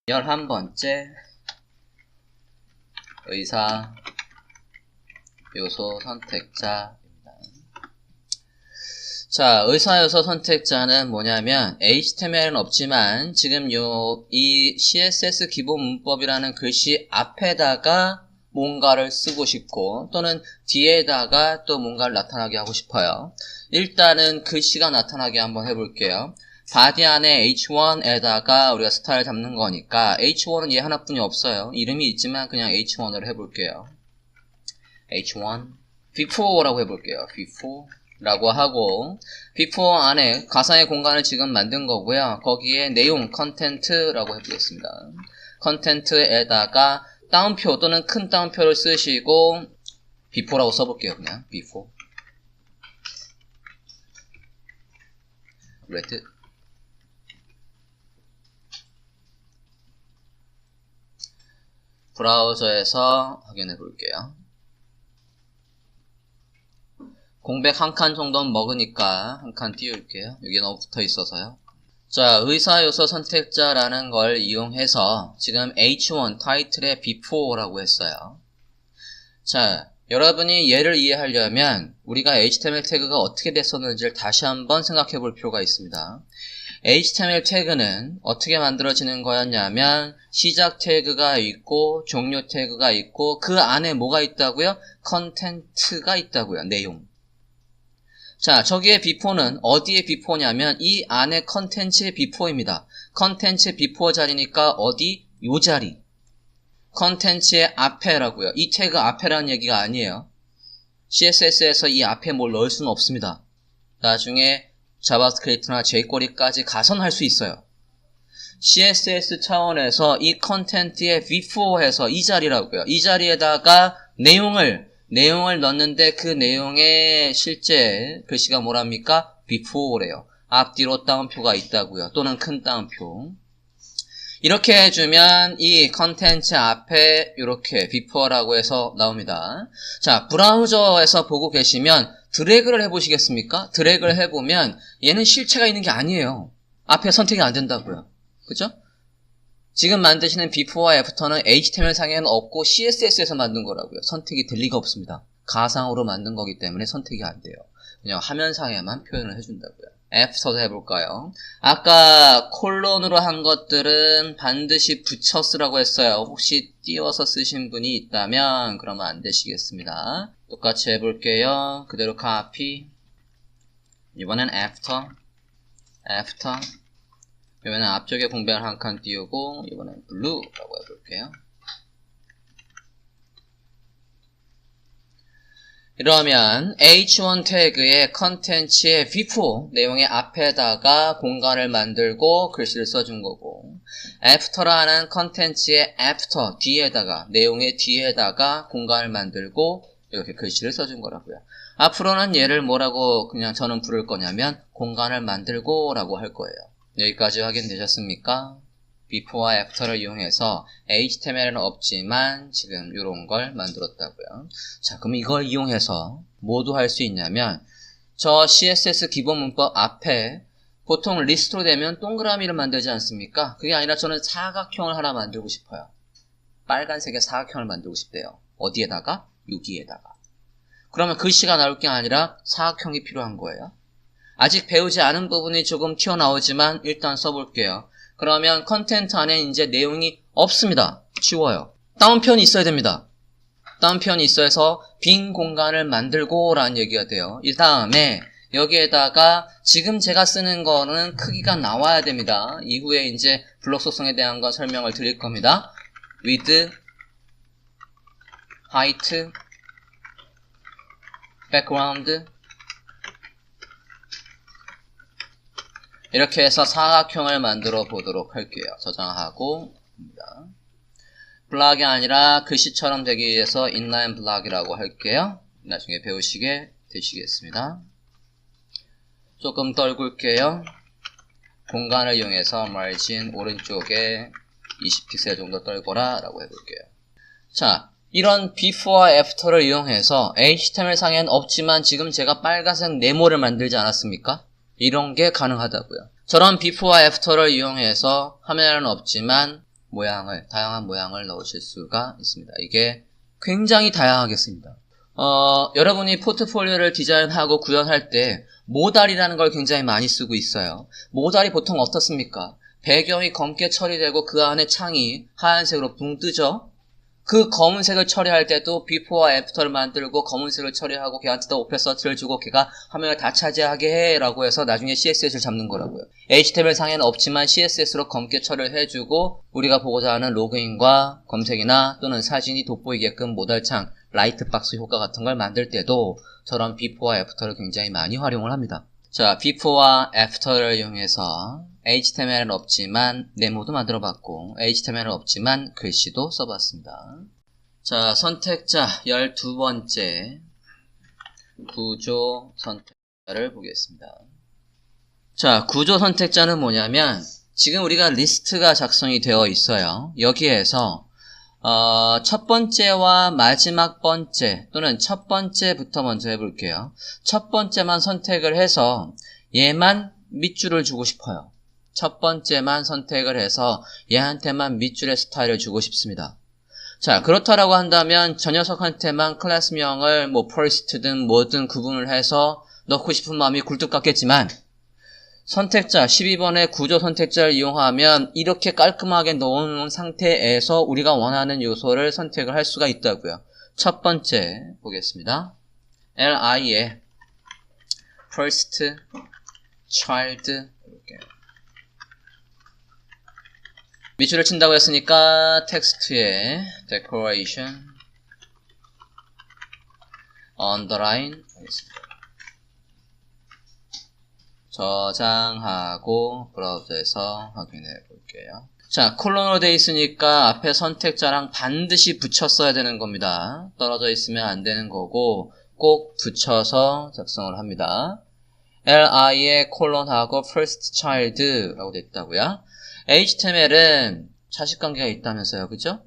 11번째 의사 요소 선택자입니다. 자, 의사 요소 선택자는 뭐냐면 HTML은 없지만 지금 이 CSS 기본 문법이라는 글씨 앞에다가 뭔가를 쓰고 싶고 또는 뒤에다가 또 뭔가를 나타나게 하고 싶어요. 일단은 글씨가 나타나게 한번 해볼게요. 바디 안에 h1에다가 우리가 스타일 잡는 거니까 h1은 얘 하나뿐이 없어요. 이름이 있지만 그냥 h1으로 해볼게요. h1 before라고 해볼게요. before라고 하고 before 안에 가상의 공간을 지금 만든 거고요. 거기에 내용 컨텐트라고 해보겠습니다. 컨텐트에다가 따옴표 또는 큰 따옴표를 쓰시고 before라고 써볼게요. 그냥 before red 브라우저에서 확인해 볼게요. 공백 한 칸 정도는 먹으니까 한 칸 띄울게요. 여기 너무 붙어 있어서요. 자, 의사 요소 선택자라는 걸 이용해서 지금 H1 타이틀에 before라고 했어요. 자, 여러분이 얘를 이해하려면 우리가 HTML 태그가 어떻게 됐었는지를 다시 한번 생각해 볼 필요가 있습니다. HTML 태그는 어떻게 만들어지는 거였냐면 시작 태그가 있고 종료 태그가 있고 그 안에 뭐가 있다고요? 컨텐트가 있다고요. 내용. 자, 저기에 before는 어디에 before냐면 이 안에 컨텐츠의 before입니다. 컨텐츠의 before 자리니까 어디? 요 자리. 컨텐츠의 앞에라고요. 이 태그 앞에라는 얘기가 아니에요. CSS에서 이 앞에 뭘 넣을 수는 없습니다. 나중에 자바스크립트나 jQuery까지 가선 할 수 있어요. CSS 차원에서 이 컨텐트의 before 해서 이 자리라고요. 이 자리에다가 내용을 넣는데 그 내용의 실제 글씨가 뭐랍니까? before래요. 앞뒤로 따옴표가 있다고요. 또는 큰 따옴표. 이렇게 해주면 이 컨텐츠 앞에 이렇게 before라고 해서 나옵니다. 자, 브라우저에서 보고 계시면 드래그를 해보시겠습니까? 드래그를 해보면 얘는 실체가 있는 게 아니에요. 앞에 선택이 안 된다고요. 그죠? 지금 만드시는 before와 after는 HTML 상에는 없고 CSS에서 만든 거라고요. 선택이 될 리가 없습니다. 가상으로 만든 거기 때문에 선택이 안 돼요. 그냥 화면상에만 표현을 해준다고요. after도 해볼까요? 아까 콜론으로 한 것들은 반드시 붙여 쓰라고 했어요. 혹시 띄워서 쓰신 분이 있다면 그러면 안 되시겠습니다. 똑같이 해볼게요. 그대로 copy. 이번엔 after. 이번엔 앞쪽에 공백을 한 칸 띄우고 이번엔 blue라고 해볼게요. 이러면 h1 태그의 컨텐츠의 before 내용의 앞에다가 공간을 만들고 글씨를 써준 거고 after라는 컨텐츠의 after 뒤에다가 내용의 뒤에다가 공간을 만들고 이렇게 글씨를 써준 거라고요. 앞으로는 얘를 뭐라고 그냥 저는 부를 거냐면 공간을 만들고 라고 할 거예요. 여기까지 확인되셨습니까? before와 after를 이용해서 HTML은 없지만 지금 이런 걸 만들었다고요. 자, 그럼 이걸 이용해서 뭐도 할 수 있냐면 저 CSS 기본 문법 앞에 보통 리스트로 되면 동그라미를 만들지 않습니까? 그게 아니라 저는 사각형을 하나 만들고 싶어요. 빨간색의 사각형을 만들고 싶대요. 어디에다가? 여기에다가. 그러면 글씨가 나올 게 아니라 사각형이 필요한 거예요. 아직 배우지 않은 부분이 조금 튀어나오지만 일단 써볼게요. 그러면 컨텐트 안에 이제 내용이 없습니다. 치워요. 다운편이 있어야 됩니다. 다운편이 있어서 빈 공간을 만들고 라는 얘기가 돼요. 이 다음에 여기에다가 지금 제가 쓰는 거는 크기가 나와야 됩니다. 이후에 이제 블록 속성에 대한 건 설명을 드릴 겁니다. width, height, background 이렇게 해서 사각형을 만들어 보도록 할게요. 저장하고 블락이 아니라 글씨처럼 되기 위해서 inline 블락이라고 할게요. 나중에 배우시게 되시겠습니다. 조금 떨굴게요. 공간을 이용해서 margin 오른쪽에 20픽셀 정도 떨거라 라고 해볼게요. 자, 이런 before와 after를 이용해서 HTML 상에는 없지만 지금 제가 빨간색 네모를 만들지 않았습니까? 이런 게 가능하다고요. 저런 before와 after를 이용해서 화면에는 없지만 다양한 모양을 넣으실 수가 있습니다. 이게 굉장히 다양하겠습니다. 여러분이 포트폴리오를 디자인하고 구현할 때 모달이라는 걸 굉장히 많이 쓰고 있어요. 모달이 보통 어떻습니까? 배경이 검게 처리되고 그 안에 창이 하얀색으로 붕 뜨죠? 그 검은색을 처리할 때도 before와 after를 만들고 검은색을 처리하고 걔한테다 오페서트를 주고 걔가 화면을 다 차지하게 해 라고 해서 나중에 CSS를 잡는 거라고요. HTML 상에는 없지만 CSS로 검게 처리를 해주고 우리가 보고자 하는 로그인과 검색이나 또는 사진이 돋보이게끔 모달창, 라이트박스 효과 같은 걸 만들 때도 저런 before와 after를 굉장히 많이 활용을 합니다. 자, before와 after를 이용해서 HTML은 없지만 네모도 만들어봤고 HTML은 없지만 글씨도 써봤습니다. 자, 선택자 12번째 구조 선택자를 보겠습니다. 자, 구조 선택자는 뭐냐면 지금 우리가 리스트가 작성이 되어 있어요. 여기에서 첫 번째와 마지막 번째 또는 첫 번째부터 먼저 해볼게요. 첫 번째만 선택을 해서 얘만 밑줄을 주고 싶어요. 첫 번째만 선택을 해서 얘한테만 밑줄의 스타일을 주고 싶습니다. 자, 그렇다라고 한다면 저 녀석한테만 클래스명을 first든 뭐든 구분을 해서 넣고 싶은 마음이 굴뚝 같겠지만 선택자 12번의 구조 선택자를 이용하면 이렇게 깔끔하게 넣어놓은 상태에서 우리가 원하는 요소를 선택을 할 수가 있다고요. 첫 번째 보겠습니다. LI에 first child 이렇게 밑줄을 친다고 했으니까 텍스트에 decoration underline 하겠습니다. 저장하고 브라우저에서 확인해 볼게요. 자, 콜론으로 되어 있으니까 앞에 선택자랑 반드시 붙였어야 되는 겁니다. 떨어져 있으면 안 되는 거고 꼭 붙여서 작성을 합니다. li에 콜론하고 first child라고 되어 있다고요. HTML은 자식관계가 있다면서요, 그죠?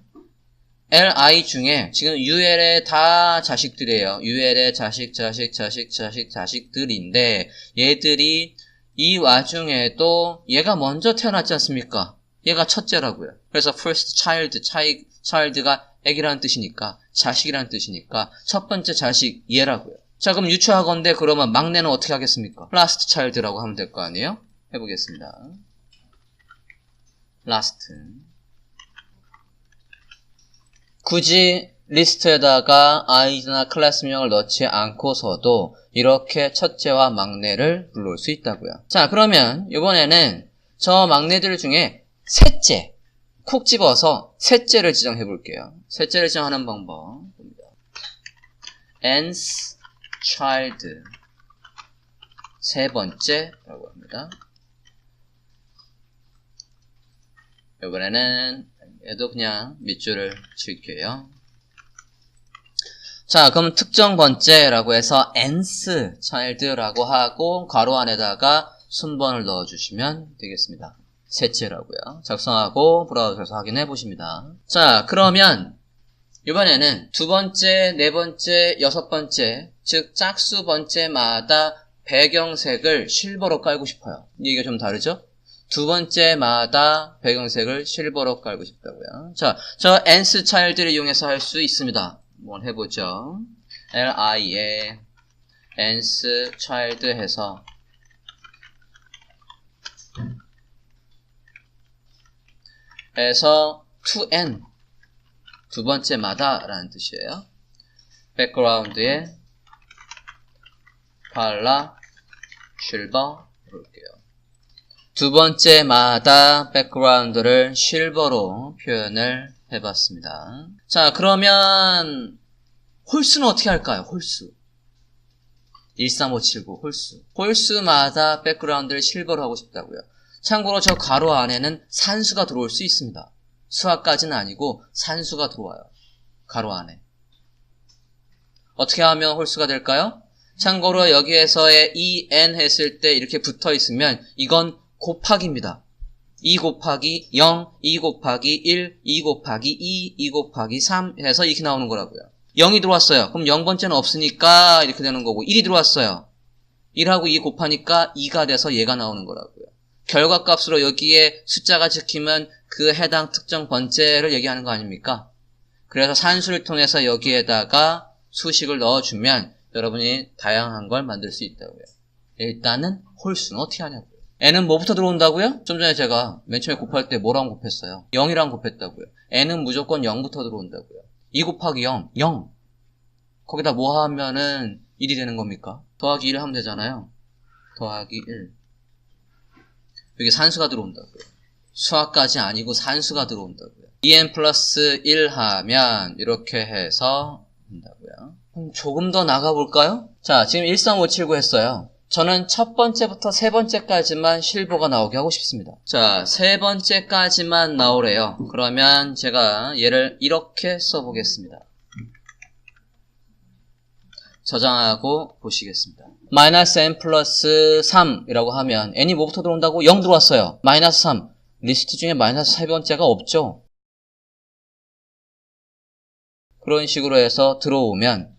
li 중에 지금 ul에 다 자식들이에요. ul에 자식들인데 얘들이 이 와중에도 얘가 먼저 태어났지 않습니까? 얘가 첫째라고요. 그래서 first child가 애기라는 뜻이니까 자식이라는 뜻이니까 첫 번째 자식 얘라고요. 자, 그럼 유추하건대 그러면 막내는 어떻게 하겠습니까? last child라고 하면 될 거 아니에요? 해보겠습니다. last. 굳이 리스트에다가 아이디나 클래스명을 넣지 않고서도 이렇게 첫째와 막내를 불러올 수 있다고요. 자, 그러면 이번에는 저 막내들 중에 셋째, 콕 집어서 셋째를 지정해 볼게요. 셋째를 지정하는 방법 nth child 세 번째라고 합니다. 이번에는 얘도 그냥 밑줄을 칠게요. 자, 그럼 특정 번째라고 해서 nth child라고 하고 괄호 안에다가 순번을 넣어주시면 되겠습니다. 셋째라고요. 작성하고 브라우저에서 확인해 보십니다. 자, 그러면 이번에는 두 번째, 네 번째, 여섯 번째, 즉 짝수 번째마다 배경색을 실버로 깔고 싶어요. 이게 좀 다르죠? 두 번째마다 배경색을 실버로 깔고 싶다고요. 자, 저 nth child를 이용해서 할 수 있습니다. 한번 해보죠. li에 nth child 해서 to n 두 번째마다 라는 뜻이에요. background에 발라 실버 볼게요. 두 번째마다 백그라운드를 실버로 표현을 해봤습니다. 자, 그러면 홀수는 어떻게 할까요? 홀수 13579 홀수마다 백그라운드를 실버로 하고 싶다고요. 참고로 저 괄호 안에는 산수가 들어올 수 있습니다. 수학까지는 아니고 산수가 들어와요. 괄호 안에 어떻게 하면 홀수가 될까요? 참고로 여기에서의 en 했을 때 이렇게 붙어 있으면 이건 곱하기입니다. 2 곱하기 0, 2 곱하기 1, 2 곱하기 2, 2 곱하기 3 해서 이렇게 나오는 거라고요. 0이 들어왔어요. 그럼 0번째는 없으니까 이렇게 되는 거고 1이 들어왔어요. 1하고 2 곱하니까 2가 돼서 얘가 나오는 거라고요. 결과값으로 여기에 숫자가 찍히면 그 해당 특정 번째를 얘기하는 거 아닙니까? 그래서 산수를 통해서 여기에다가 수식을 넣어주면 여러분이 다양한 걸 만들 수 있다고요. 일단은 홀수는 어떻게 하냐고요. n은 뭐부터 들어온다고요? 좀 전에 제가 맨 처음에 곱할 때 뭐랑 곱했어요? 0이랑 곱했다고요. n은 무조건 0부터 들어온다고요. 2 곱하기 0, 0. 거기다 뭐 하면은 1이 되는 겁니까? 더하기 1 하면 되잖아요. 더하기 1. 여기 산수가 들어온다고요. 수학까지 아니고 산수가 들어온다고요. 2n 플러스 1 하면 이렇게 해서 된다고요. 그럼 조금 더 나가볼까요? 자, 지금 13579 했어요. 저는 첫 번째부터 세 번째까지만 실보가 나오게 하고 싶습니다. 자, 세 번째까지만 나오래요. 그러면 제가 얘를 이렇게 써보겠습니다. 저장하고 보시겠습니다. 마이너스 n 플러스 3이라고 하면 n이 뭐부터 들어온다고? 0 들어왔어요. 마이너스 3. 리스트 중에 마이너스 세 번째가 없죠. 그런 식으로 해서 들어오면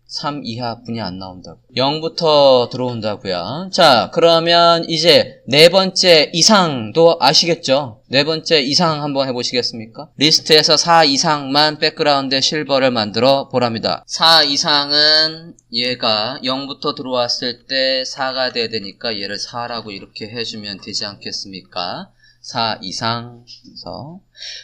3 이하 분이 안 나온다고. 0부터 들어온다고요. 자, 그러면 이제 네 번째 이상도 아시겠죠? 네 번째 이상 한번 해보시겠습니까? 리스트에서 4 이상만 백그라운드에 실버를 만들어 보랍니다. 4 이상은 얘가 0부터 들어왔을 때 4가 돼야 되니까 얘를 4라고 이렇게 해주면 되지 않겠습니까? 4 이상, 그래서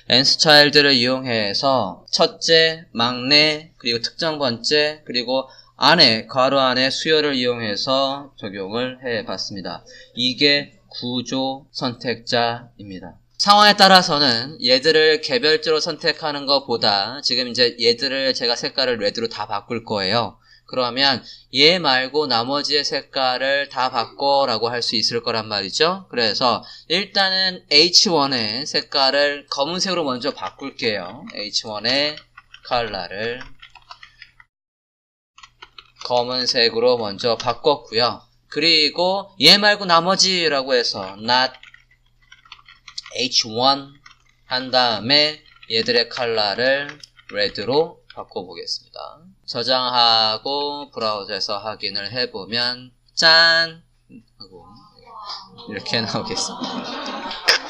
nth child를 이용해서 첫째, 막내, 그리고 특정 번째, 그리고 안에, 괄호 안에 수열을 이용해서 적용을 해봤습니다. 이게 구조 선택자입니다. 상황에 따라서는 얘들을 개별적으로 선택하는 것보다 지금 이제 얘들을 제가 색깔을 레드로 다 바꿀 거예요. 그러면 얘 말고 나머지의 색깔을 다 바꿔라고 할 수 있을 거란 말이죠. 그래서 일단은 H1의 색깔을 검은색으로 먼저 바꿀게요. H1의 컬러를 검은색으로 먼저 바꿨고요. 그리고 얘 말고 나머지라고 해서 not H1 한 다음에 얘들의 컬러를 레드로 바꿔보겠습니다. 저장하고 브라우저에서 확인을 해보면 짠! 하고 이렇게 나오겠습니다.